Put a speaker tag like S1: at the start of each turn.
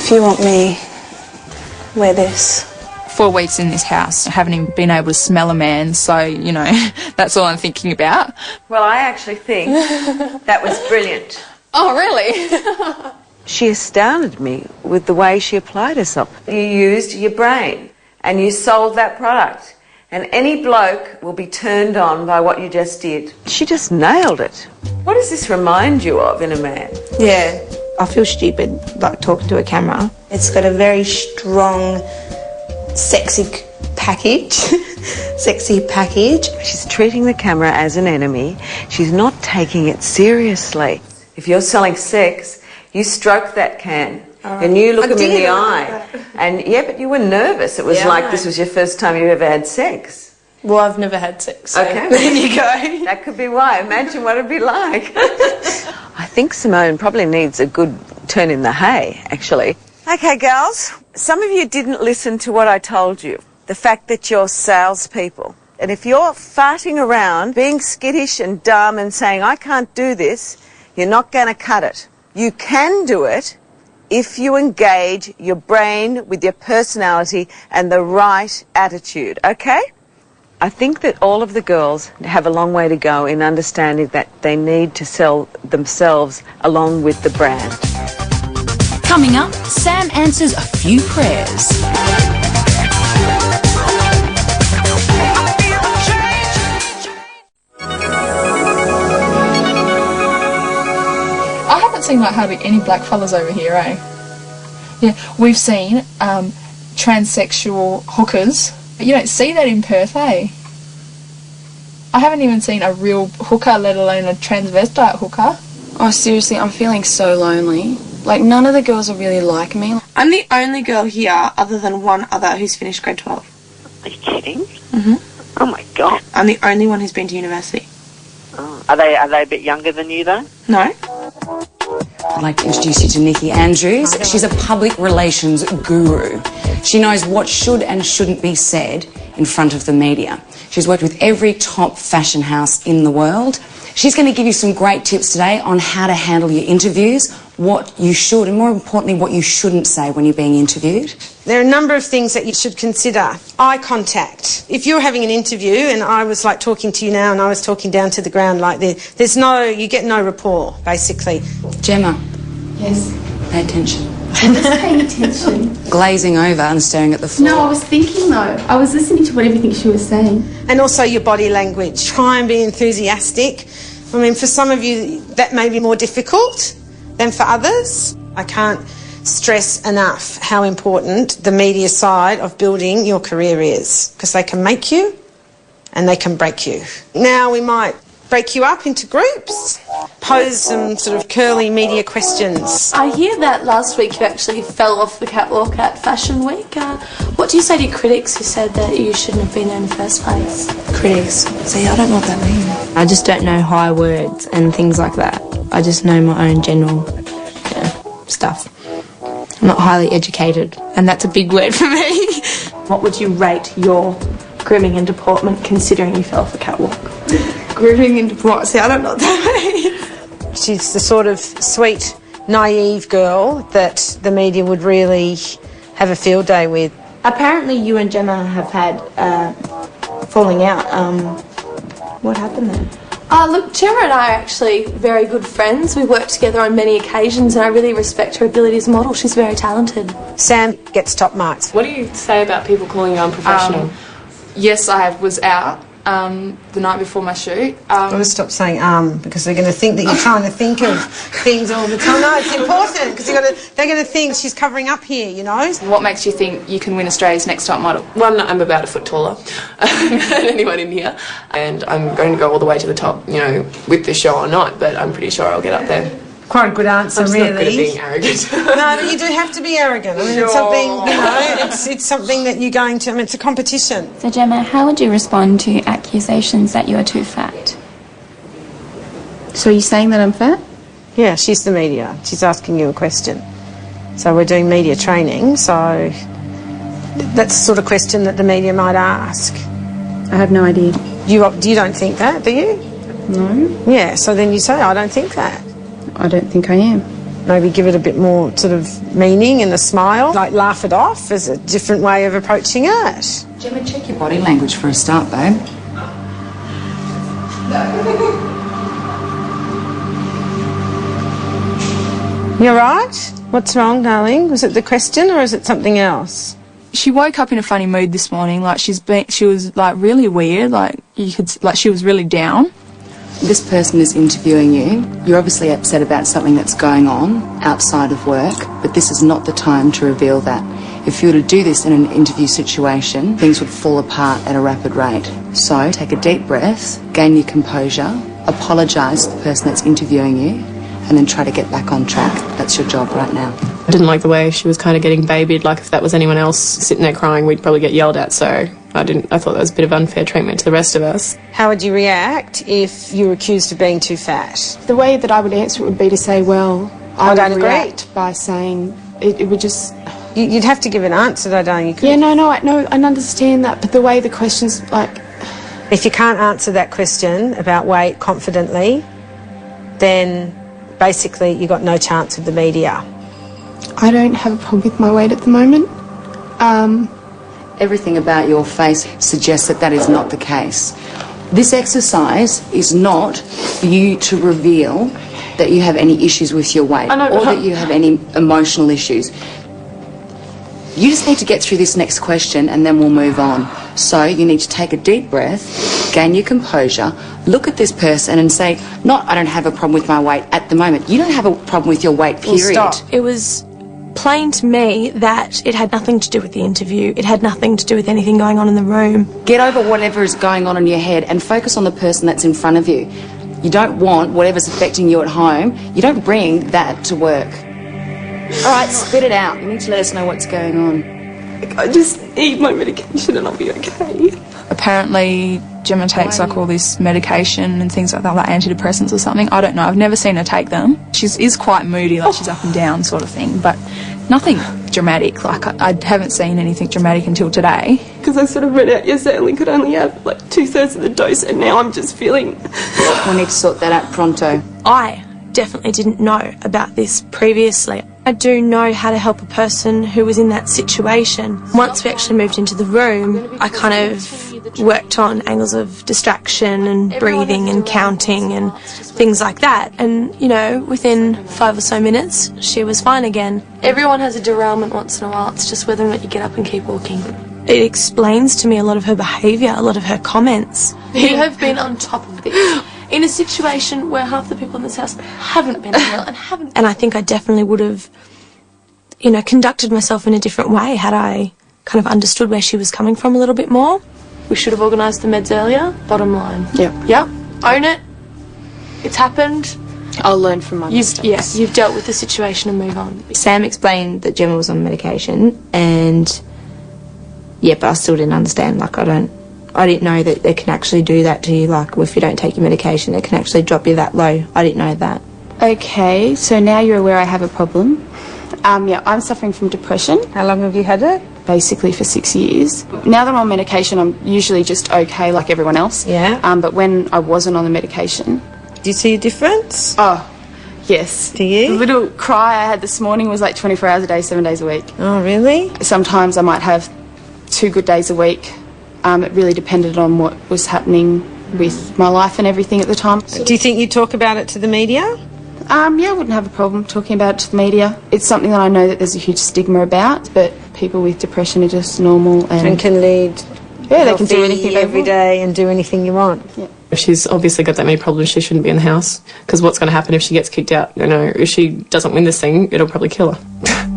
S1: If you want me, wear this.
S2: 4 weeks in this house, I haven't even been able to smell a man, so, you know, that's all I'm thinking about.
S3: Well, I actually think that was brilliant.
S2: Oh, really?
S3: She astounded me with the way she applied herself. You used your brain and you sold that product. And any bloke will be turned on by what you just did. She just nailed it. What does this remind you of in a man?
S1: Yeah, I feel stupid, like, talking to a camera. It's got a very strong, sexy package. Sexy package.
S3: She's treating the camera as an enemy. She's not taking it seriously. If you're selling sex, you stroke that can. And you look him in the eye. And yeah, but you were nervous. It was like this was your first time you ever had sex.
S1: Well, I've never had sex. So
S3: okay.
S1: There you go.
S3: That could be why. Imagine what it'd be like. I think Simone probably needs a good turn in the hay, actually. Okay, girls. Some of you didn't listen to what I told you. The fact that you're salespeople. And if you're farting around, being skittish and dumb and saying, I can't do this, you're not going to cut it. You can do it if you engage your brain with your personality and the right attitude, okay? I think that all of the girls have a long way to go in understanding that they need to sell themselves along with the brand.
S4: Coming up, Sam answers a few prayers.
S2: I haven't seen like hardly any black fellas over here, eh? Yeah, we've seen transsexual hookers. You don't see that in Perth, eh? I haven't even seen a real hooker, let alone a transvestite hooker.
S5: Oh, seriously, I'm feeling so lonely. Like, none of the girls are really like me.
S1: I'm the only girl here, other than one other, who's finished grade 12.
S6: Are you kidding?
S1: Mm-hmm.
S6: Oh my God.
S1: I'm the only one who's been to university.
S6: Oh. Are they a bit younger than you though?
S1: No.
S7: I'd like to introduce you to Nikki Andrews. She's a public relations guru. She knows what should and shouldn't be said in front of the media. She's worked with every top fashion house in the world. She's going to give you some great tips today on how to handle your interviews, what you should, and more importantly, what you shouldn't say when you're being interviewed.
S8: There are a number of things that you should consider. Eye contact. If you're having an interview and I was like talking to you now and I was talking down to the ground like this, you get no rapport, basically.
S7: Gemma.
S5: Yes.
S7: Pay attention.
S5: I was paying attention.
S7: Glazing over and staring at the floor.
S5: No, I was thinking though. I was listening to everything she was saying.
S8: And also your body language. Try and be enthusiastic. I mean, for some of you, that may be more difficult than for others. I can't stress enough how important the media side of building your career is, because they can make you and they can break you. Now we might break you up into groups, pose some sort of curly media questions.
S9: I hear that last week you actually fell off the catwalk at Fashion Week. What do you say to critics who said that you shouldn't have been there in the first place?
S1: Critics. See, I don't know what that means. I just don't know high words and things like that. I just know my own general stuff. I'm not highly educated, and that's a big word for me.
S9: What would you rate your grooming and deportment considering you fell off the catwalk?
S1: Grooming and deportment. See, I don't know what that means.
S8: She's the sort of sweet, naive girl that the media would really have a field day with.
S1: Apparently you and Gemma have had falling out. What happened then?
S9: Look, Gemma and I are actually very good friends. We work together on many occasions and I really respect her ability as a model. She's very talented.
S8: Sam gets top marks.
S5: What do you say about people calling you unprofessional?
S2: Yes, I was out the night before my shoot.
S8: Got to stop saying because they're going to think that you're trying to think of things all the time. No, it's important because they're going to think she's covering up here, you know.
S2: What makes you think you can win Australia's Next Top Model?
S5: One, I'm about a foot taller than anyone in here, and I'm going to go all the way to the top, you know, with this show or not, but I'm pretty sure I'll get up there.
S8: Quite a good answer,
S5: I'm
S8: really.
S5: Not good at being arrogant.
S8: No, but you do have to be arrogant. I mean, it's something, you know, it's something that you're going to, I mean, it's a competition.
S10: So, Gemma, how would you respond to accusations that you are too fat?
S1: So are you saying that I'm fat?
S8: Yeah, she's the media. She's asking you a question. So we're doing media training, so that's the sort of question that the media might ask.
S1: I have no idea.
S8: You don't think that, do you?
S1: No.
S8: Yeah, so then you say, I don't think that.
S1: I don't think I am.
S8: Maybe give it a bit more sort of meaning and a smile, like laugh it off as a different way of approaching it.
S7: Gemma, check your body language for a start, babe.
S8: You all right? What's wrong, darling? Was it the question or is it something else?
S2: She woke up in a funny mood this morning. Like she was like really weird. Like she was really down.
S7: This person is interviewing you. You're obviously upset about something that's going on outside of work, but this is not the time to reveal that. If you were to do this in an interview situation, things would fall apart at a rapid rate. So take a deep breath, gain your composure, apologise to the person that's interviewing you, and then try to get back on track. That's your job right now.
S5: I didn't like the way she was kind of getting babied. Like if that was anyone else sitting there crying, we'd probably get yelled at. So I thought that was a bit of unfair treatment to the rest of us.
S8: How would you react if you were accused of being too fat?
S11: The way that I would answer it would be to say, well,
S8: I don't
S11: would
S8: agree.
S11: react by saying it would just...
S8: You'd have to give an answer though, don't you?
S11: Yeah, no, I understand that, but the way the question's like...
S8: If you can't answer that question about weight confidently, then basically you've got no chance with the media.
S11: I don't have a problem with my weight at the moment.
S7: Everything about your face suggests that that is not the case. This exercise is not for you to reveal that you have any issues with your weight or that you have any emotional issues. You just need to get through this next question and then we'll move on. So you need to take a deep breath, gain your composure, look at this person and say, not I don't have a problem with my weight at the moment. You don't have a problem with your weight, period.
S9: Well, stop. It was plain to me that it had nothing to do with the interview. It had nothing to do with anything going on in the room.
S7: Get over whatever is going on in your head and focus on the person that's in front of you. You don't want whatever's affecting you at home, you don't bring that to work. All right, spit it out. You need to let us know what's going on.
S5: I just need my medication and I'll be okay.
S2: Apparently Gemma takes like all this medication and things like that, like antidepressants or something. I don't know. I've never seen her take them. She is quite moody, like she's up and down sort of thing, but nothing dramatic. Like I haven't seen anything dramatic until today.
S5: Because I sort of read out yesterday and could only have like 2/3 of the dose and now I'm just feeling...
S7: We need to sort that out pronto.
S9: I definitely didn't know about this previously. I do know how to help a person who was in that situation. Once we actually moved into the room, I kind of worked on angles of distraction and breathing and counting and things like that. And, you know, within 5 or so minutes, she was fine again. Everyone has a derailment once in a while. It's just whether or not you get up and keep walking. It explains to me a lot of her behaviour, a lot of her comments.
S10: You have been on top of this. In a situation where half the people in this house haven't been ill and haven't...
S9: And I think I definitely would have, you know, conducted myself in a different way had I kind of understood where she was coming from a little bit more.
S10: We should have organised the meds earlier, bottom line.
S2: Yep.
S10: Own it. It's happened.
S11: I'll learn from my mistakes.
S10: You've dealt with the situation and move on.
S1: Sam explained that Gemma was on medication and, yeah, but I still didn't understand. Like, I didn't know that they can actually do that to you. Like, if you don't take your medication, it can actually drop you that low. I didn't know that.
S11: Okay, so now you're aware I have a problem. Yeah, I'm suffering from depression.
S8: How long have you had it?
S11: Basically for 6 years. Now that I'm on medication, I'm usually just okay like everyone else.
S8: Yeah.
S11: But when I wasn't on the medication...
S8: Do you see a difference?
S11: Oh, yes.
S8: Do you?
S11: The little cry I had this morning was like 24 hours a day, 7 days a week.
S8: Oh, really?
S11: Sometimes I might have 2 good days a week. It really depended on what was happening with my life and everything at the time.
S8: Do you think you talk about it to the media?
S11: Yeah, I wouldn't have a problem talking about it to the media. It's something that I know that there's a huge stigma about, but people with depression are just normal and
S8: can lead
S11: they can do anything they
S8: every
S11: want.
S8: day and do anything you want.
S11: Yeah.
S5: If she's obviously got that many problems, she shouldn't be in the house. Because what's going to happen if she gets kicked out? You know, if she doesn't win this thing, it'll probably kill her.